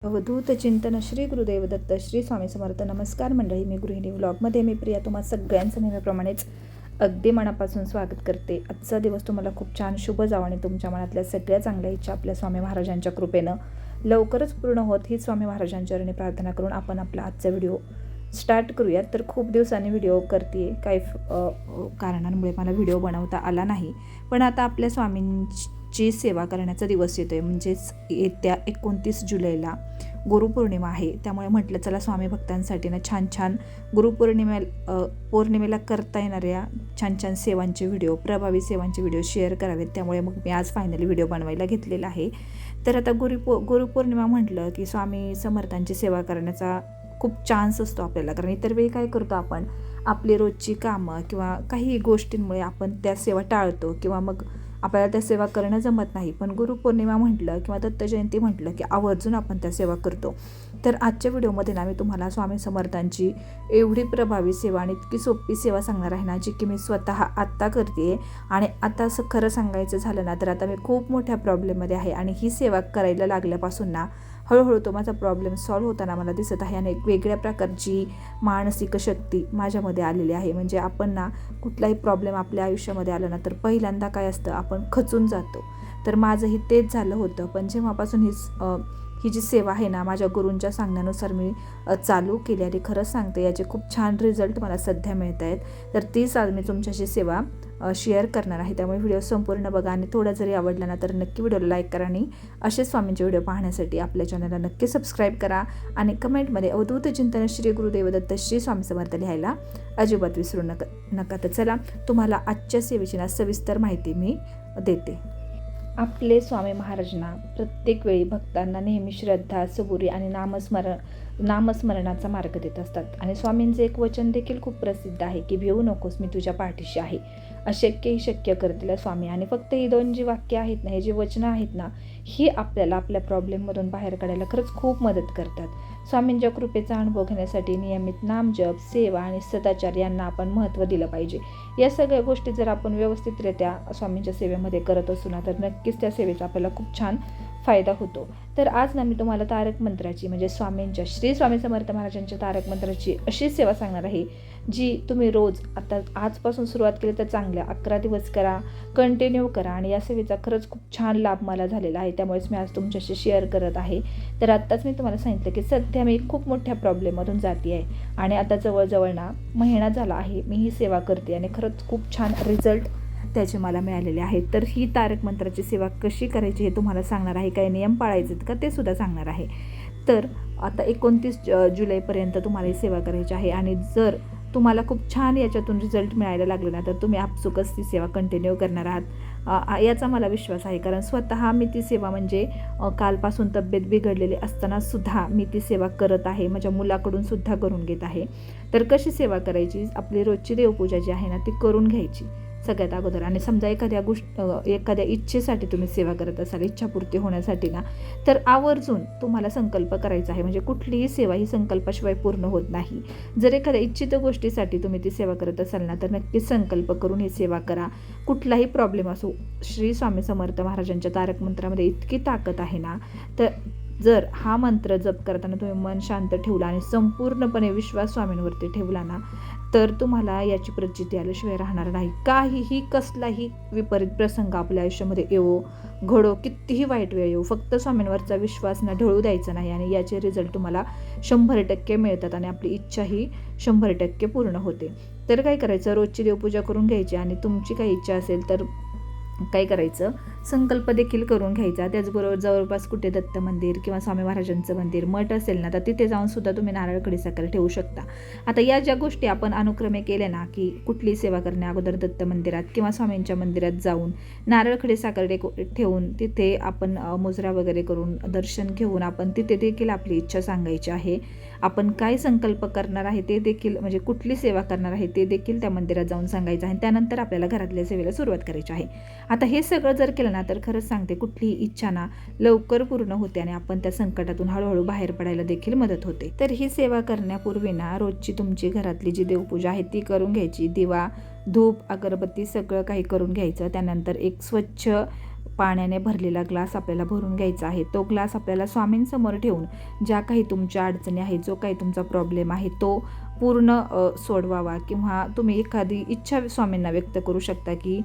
अवधूत चिंतन श्री गुरुदेव दत्त श्री स्वामी समर्थ. नमस्कार मंडळी, मी गृहिणी व्लॉगमध्ये मी प्रिया तुम्हा सगळ्यांचं नेहमीप्रमाणेच अगदी मनापासून स्वागत करते. आजचा दिवस तुम्हाला खूप छान शुभ जावं आणि तुमच्या मनातल्या सगळ्या चांगल्या इच्छा आपल्या स्वामी महाराजांच्या कृपेनं लवकरच पूर्ण होत ही स्वामी महाराजांच्या चरणी प्रार्थना करून आपण आपला आजचा व्हिडिओ स्टार्ट करूयात. तर खूप दिवसांनी व्हिडिओ करते, काही कारणांमुळे मला व्हिडिओ बनवता आला नाही, पण आता आपल्या स्वामींची सेवा करण्याचा दिवस येतोय, म्हणजेच येत्या 29 जुलैला गुरुपौर्णिमा आहे. त्यामुळे म्हटलं चला स्वामी भक्तांसाठी ना छान छान पौर्णिमेला करता येणाऱ्या छान छान सेवांचे व्हिडिओ, प्रभावी सेवांचे व्हिडिओ शेअर करावेत. त्यामुळे मग मी आज फायनली व्हिडिओ बनवायला घेतलेला आहे. तर आता गुरुपौर्णिमा म्हटलं की स्वामी समर्थांची सेवा करण्याचा खूप चान्स असतो आपल्याला, कारण इतर वेळी काय करतो आपण, आपली रोजची कामं किंवा काही गोष्टींमुळे आपण त्या सेवा टाळतो किंवा मग आपल्याला त्या सेवा करणं जमत नाही. पण गुरुपौर्णिमा म्हटलं किंवा दत्त जयंती म्हटलं की आवर्जून आपण त्या सेवा करतो. तर आजच्या व्हिडिओमध्ये ना मी तुम्हाला स्वामी समर्थांची एवढी प्रभावी सेवा आणि इतकी सोपी सेवा सांगणार आहे ना, जी की मी स्वतः आत्ता करते. आणि आता असं खरं सांगायचं झालं ना, तर आता मी खूप मोठ्या प्रॉब्लेममध्ये आहे आणि ही सेवा करायला लागल्यापासून ना हळूहळू तो माझा प्रॉब्लेम सॉल्व्ह होताना मला दिसत आहे आणि एक वेगळ्या प्रकारची मानसिक शक्ती माझ्यामध्ये आलेली आहे. म्हणजे आपण ना कुठलाही प्रॉब्लेम आपल्या आयुष्यामध्ये आला ना, तर पहिल्यांदा काय असतं, आपण खचून जातो. तर माझंही तेच झालं होतं. पण जेव्हापासून ही जी सेवा आहे ना, माझ्या गुरूंच्या सांगण्यानुसार मी चालू केली आणि खरंच सांगते याचे खूप छान रिझल्ट मला सध्या मिळत आहेत. तर तीच आज मी तुमच्याशी सेवा शेअर करणार आहे. त्यामुळे व्हिडिओ संपूर्ण बघा आणि थोडा जरी आवडला ना तर नक्की व्हिडिओला लाईक करा आणि असे स्वामींचे व्हिडिओ पाहण्यासाठी आपल्या चॅनलला नक्की सबस्क्राईब करा आणि कमेंटमध्ये अवधूत चिंतन श्री गुरुदेव दत्त श्री स्वामी समर्थ लिहायला अजिबात विसरू नका. तर चला तुम्हाला आजच्या सेवेची ना सविस्तर माहिती मी देते. आपले स्वामी महाराजांना प्रत्येक वेळी भक्तांना नेहमी श्रद्धा, सबुरी आणि नामस्मरणाचा मार्ग देत असतात. आणि स्वामींचे एक वचन देखील खूप प्रसिद्ध आहे की भिवू नकोस, मी तुझ्या पाठीशी आहे. अशक्य ही शक्य करतील स्वामी. आणि फक्त ही दोन जी वाक्य आहेत ना, हे जी वचनं आहेत ना, ही आपल्याला आपल्या प्रॉब्लेममधून बाहेर काढायला खरंच खूप मदत करतात. स्वामींच्या कृपेचा अनुभव घेण्यासाठी नियमित नामजप, सेवा आणि सदाचार यांना आपण महत्त्व दिलं पाहिजे. या सगळ्या गोष्टी जर आपण व्यवस्थितरित्या स्वामींच्या सेवेमध्ये करत असू ना, तर नक्कीच त्या सेवेचा आपल्याला खूप छान फायदा होतो. तर आज ना मी तुम्हाला तारक मंत्राची, म्हणजे स्वामींच्या श्री स्वामी समर्थ महाराजांच्या तारक मंत्राची अशी सेवा सांगणार आहे, जी तुम्ही रोज आता आजपासून सुरुवात केली तर चांगल्या 11 दिवस करा, कंटिन्यू करा. आणि या सेवेचा खरंच खूप छान लाभ मला झालेला आहे. त्यामुळेच मी आज तुमच्याशी शेअर करत आहे. तर आत्ताच मी तुम्हाला सांगितलं की सध्या मी खूप मोठ्या प्रॉब्लेममधून जाते आहे आणि आता जवळजवळ ना महिना झाला आहे मी ही सेवा करते आणि खरंच खूप छान रिझल्ट त्याचे मला मिळालेले आहेत. तर ही तारक मंत्राची सेवा कशी करायची हे तुम्हाला सांगणार आहे. काही नियम पाळायचे का ते सुद्धा सांगणार आहे. तर आता 29 जुलैपर्यंत तुम्हाला ही सेवा करायची आहे. आणि जर तुम्हाला खूप छान याच्यातून रिझल्ट मिळायला लागले ना, तर तुम्ही आपसुकच ती सेवा कंटिन्यू करणार आहात याचा मला विश्वास आहे. कारण स्वतः मी ती सेवा, म्हणजे कालपासून तब्येत बिघडलेली असताना सुद्धा मी ती सेवा करत आहे. माझ्या मुलाकडून सुद्धा करून घेत आहे. तर कशी सेवा करायची, आपली रोजची देवपूजा जी आहे ना ती करून घ्यायची सगळ्यात अगोदर. आणि समजा एखाद्या इच्छेसाठी तुम्ही सेवा करत असाल, इच्छापूर्ती होण्यासाठी ना, तर आवर्जून तुम्हाला संकल्प करायचा आहे. म्हणजे कुठलीही सेवा ही संकल्पाशिवाय पूर्ण होत नाही. जर एखाद्या इच्छित गोष्टीसाठी तुम्ही ती सेवा करत असाल ना, तर नक्कीच संकल्प करून ही सेवा करा. कुठलाही प्रॉब्लेम असो, श्री स्वामी समर्थ महाराजांच्या तारक मंत्रामध्ये इतकी ताकद आहे ना, तर जर हा मंत्र जप करताना तुम्ही मन शांत ठेवला आणि संपूर्णपणे विश्वास स्वामींवरती ठेवला ना, तर तुम्हाला याची प्रचिती आल्याशिवाय राहणार नाही. काहीही कसलाही विपरीत प्रसंग आपल्या आयुष्यामध्ये येवो, घडो, कितीही वाईट वेळ येऊ, फक्त स्वामींवरचा विश्वास न ढळू द्यायचा नाही. आणि याचे रिझल्ट तुम्हाला 100% मिळतात आणि आपली इच्छाही 100% पूर्ण होते. तर काय करायचं, रोजची देवपूजा करून घ्यायची आणि तुमची काही इच्छा असेल तर काय करायचं, संकल्प देखील करून घ्यायचा. त्याचबरोबर जवळपास कुठे दत्त मंदिर किंवा स्वामी महाराजांचं मंदिर, मठ असेल ना, तर तिथे जाऊन सुद्धा तुम्ही नारळ खडीसाखर ठेवू शकता. आता या ज्या गोष्टी आपण अनुक्रमे केल्या ना, की कुठली सेवा करण्या अगोदर दत्त मंदिरात किंवा स्वामींच्या मंदिरात जाऊन नारळ खडीसाखर ठेवून तिथे आपण मुजरा वगैरे करून दर्शन घेऊन आपण तिथे देखील आपली इच्छा सांगायची आहे. आपण काय संकल्प करणार आहे ते देखील, म्हणजे कुठली सेवा करणार आहे ते देखील त्या मंदिरात जाऊन सांगायचं आहे. त्यानंतर आपल्याला घरातल्या सेवेला सुरुवात करायची आहे. आता हे सगळं जर केलं ना, तर खरंच सांगते कुठलीही इच्छा ना लवकर पूर्ण होते आणि आपण त्या संकटातून हळूहळू बाहेर पडायला देखील मदत होते. तर ही सेवा करण्यापूर्वी ना रोजची तुमची घरातली जी देवपूजा आहे ती करून घ्यायची. दिवा, धूप, अगरबत्ती सगळं काही करून घ्यायचं. त्यानंतर एक स्वच्छ पाण्याने भरलेला ग्लास आपल्याला भरून घ्यायचा आहे. तो ग्लास आपल्याला स्वामींसमोर ठेवून ज्या काही तुमच्या अडचणी आहेत, जो काही तुमचा प्रॉब्लेम आहे तो पूर्ण सोडवावा, किंवा तुम्ही एखादी इच्छा स्वामींना व्यक्त करू शकता की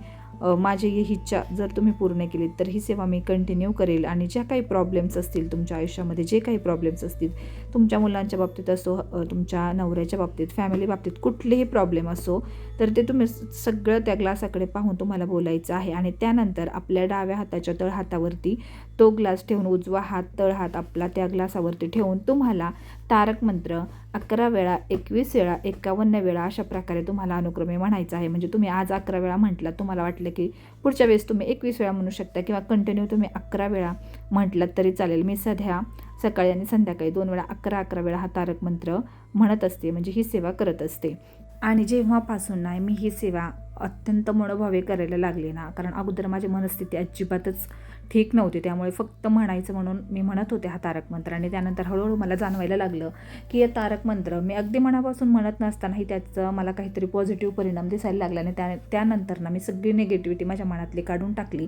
माझी ही इच्छा जर तुम्ही पूर्ण केली तर ही सेवा मी कंटिन्यू करेल, आणि ज्या काही प्रॉब्लेम्स असतील तुमच्या आयुष्यामध्ये, जे काही प्रॉब्लेम्स असतील, तुमच्या मुलांच्या बाबतीत असो, तुमच्या नवऱ्याच्या बाबतीत, फॅमिली बाबतीत कुठलेही प्रॉब्लेम असो, तर ते तुम्ही सगळं त्या ग्लासाकडे पाहून तुम्हाला बोलायचं आहे. आणि त्यानंतर आपल्या डाव्या हाताच्या तळहातावरती तो ग्लास ठेवून उजवा हात तळहात आपला त्या ग्लासावरती ठेवून तुम्हाला तारक मंत्र 11 वेळा, 21 वेळा, 51 वेळा अशा प्रकारे तुम्हाला अनुक्रमे म्हणायचं आहे. म्हणजे तुम्ही आज 11 वेळा म्हटलात, तुम्हाला वाटलं की पुढच्या वेळेस तुम्ही 21 वेळा म्हणू शकता, किंवा कंटिन्यू तुम्ही 11 वेळा म्हटलात तरी चालेल. मी सकाळी आणि संध्याकाळी 2 वेळा 11 वेळा हा तारक मंत्र म्हणत असते, म्हणजे ही सेवा करत असते. आणि जेव्हापासून नाही मी ही सेवा अत्यंत मनोभावे करायला लागले ना, कारण अगोदर माझी मनस्थिती अजिबातच ठीक नव्हती, त्यामुळे फक्त म्हणायचं म्हणून मी म्हणत होते हा तारक मंत्र. आणि त्यानंतर हळूहळू मला जाणवायला लागलं की हे तारक मंत्र मी अगदी मनापासून म्हणत नसतानाही त्याचं मला काहीतरी पॉझिटिव्ह परिणाम दिसायला लागला. आणि त्यानंतर ना मी सगळी निगेटिव्हिटी माझ्या मनातली काढून टाकली.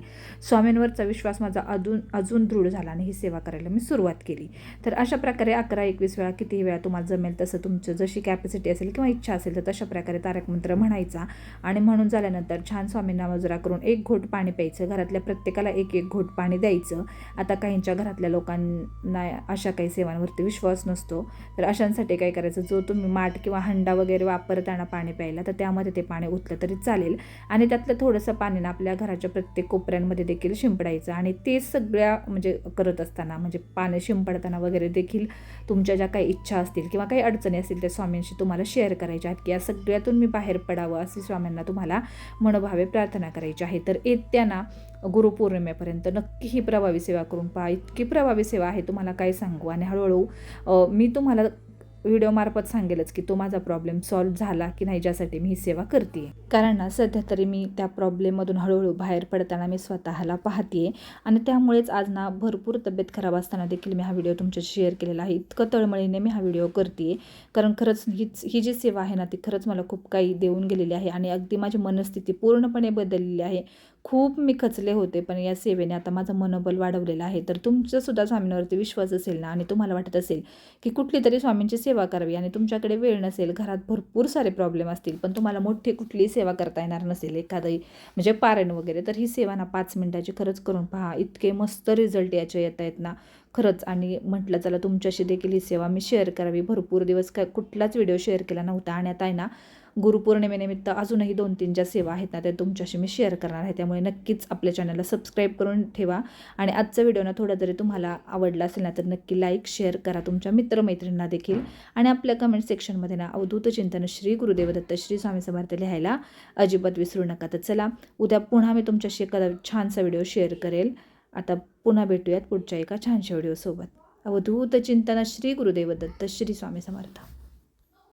स्वामींवरचा विश्वास माझा अजून दृढ झाला आणि ही सेवा करायला मी सुरुवात केली. तर अशा प्रकारे 11-21 वेळा, कितीही वेळा तुम्हाला जमेल तसं, तुमचं जशी कॅपॅसिटी असेल किंवा इच्छा असेल तर तशा प्रकारे तारक मंत्र म्हणायचा. आणि म्हणून झाल्यानंतर छान स्वामींना मुजरा करून 1 घोट पाणी प्यायचं. घरातल्या प्रत्येकाला 1-1 घोट पाणी द्यायचं. आता काहींच्या घरातल्या लोकांना अशा काही सेवांवरती विश्वास नसतो, तर अशांसाठी काय करायचं, जो तुम्ही माठ किंवा हंडा वगैरे वापरताना पाणी प्यायला, तर त्यामध्ये ते पाणी ओतलं तरी चालेल. आणि त्यातलं थोडंसं पाणी ना आपल्या घराच्या प्रत्येक कोपऱ्यांमध्ये देखील शिंपडायचं. आणि ते सगळ्या म्हणजे करत असताना, म्हणजे पाणी शिंपडताना वगैरे देखील तुमच्या ज्या काही इच्छा असतील किंवा काही अडचणी असतील त्या स्वामींशी तुम्हाला शेअर करायच्या आहेत, की या सगळ्यातून मी बाहेर पडावं अशी स्वामींना तुम्हाला मनोभावे प्रार्थना करायची आहे. तर येत्या ना गुरुपौर्णिमेपर्यंत नक्की ही प्रभावी सेवा करून पहा. इतकी प्रभावी सेवा आहे तुम्हाला काय सांगू. आणि हळूहळू मी तुम्हाला व्हिडिओमार्फत सांगेलच की तो माझा प्रॉब्लेम सॉल्व्ह झाला की नाही, ज्यासाठी मी ही सेवा करते. कारण ना सध्या तरी मी त्या प्रॉब्लेममधून हळूहळू बाहेर पडताना मी स्वतःला पाहते. आणि त्यामुळेच आज ना भरपूर तब्येत खराब असताना देखील मी हा व्हिडिओ तुमच्याशी शेअर केलेला आहे. इतकं तळमळीने मी हा व्हिडिओ करते, कारण खरंच ही जी सेवा आहे ना ती खरंच मला खूप काही देऊन गेलेली आहे. आणि अगदी माझी मनस्थिती पूर्णपणे बदललेली आहे. खूप मी खचले होते, पण या सेवेने आता माझं मनोबल वाढवलेलं आहे. तर तुमचासुद्धा स्वामींवरती विश्वास असेल ना, आणि तुम्हाला वाटत असेल की कुठली तरी स्वामींची सेवा करावी, आणि तुमच्याकडे वेळ नसेल, घरात भरपूर सारे प्रॉब्लेम असतील, पण तुम्हाला मोठी कुठलीही सेवा करता येणार नसेल, एखादंही म्हणजे पारायण वगैरे, तर ही सेवा ना 5 मिनिटाची खरंच करून पहा. इतके मस्त रिझल्ट याचे येत आहेत ना खरंच. आणि म्हटलं चला तुमच्याशी देखील ही सेवा मी शेअर करावी. भरपूर दिवस कुठलाच व्हिडिओ शेअर केला नव्हता, आणि आता आहे ना गुरुपौर्णिमेनिमित्त अजूनही 2-3 ज्या सेवा आहेत ना त्या तुमच्याशी मी शेअर करणार आहे. त्यामुळे नक्कीच आपल्या चॅनलला सबस्क्राईब करून ठेवा. आणि आजचा व्हिडिओ ना थोडा जरी तुम्हाला आवडला असेल ना तर नक्की लाईक शेअर करा तुमच्या मित्रमैत्रिणींना देखील. आणि आपल्या कमेंट सेक्शनमध्ये ना अवधूत चिंतन श्री गुरुदेव दत्त श्री स्वामी समर्थ लिहायला अजिबात विसरू नका. तर चला उद्या पुन्हा मी तुमच्याशी एखादा छानसा व्हिडिओ शेअर करेल. आता पुन्हा भेटूयात पुढच्या एका छानशा व्हिडिओसोबत. अवधूत चिंतन श्री गुरुदेव दत्त श्री स्वामी समर्थ.